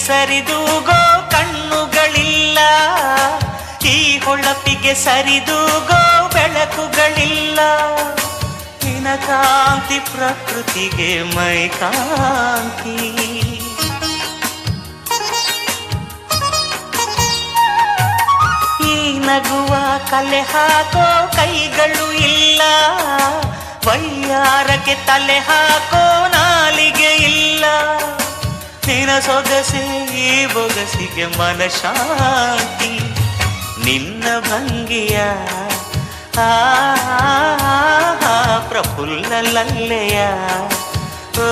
ಸರಿದೂಗೋ ಕಣ್ಣುಗಳಿಲ್ಲ, ಈ ಹೊಳಪಿಗೆ ಸರಿದೂಗೋ ಬೆಳಕುಗಳಿಲ್ಲ. ನಿನ ಕಾಂತಿ ಪ್ರಕೃತಿಗೆ ಮೈ ಕಾಂತಿ. ಈ ನಗುವ ಕಲೆ ಹಾಕೋ ಕೈಗಳು ಇಲ್ಲ, ವಯ್ಯಾರಕ್ಕೆ ತಲೆ ಹಾಕೋ ನಾಲಿಗೆ ಇಲ್ಲ. ನಿನ ಸೊಗಸೆ ಈ ಬೊಗಸಿಗೆ ಮನಶಾಂತಿ. ನಿನ್ನ ಭಂಗಿಯ ಪ್ರಫುಲ್ಲ ಲಲ್ಲೆಯ ಓ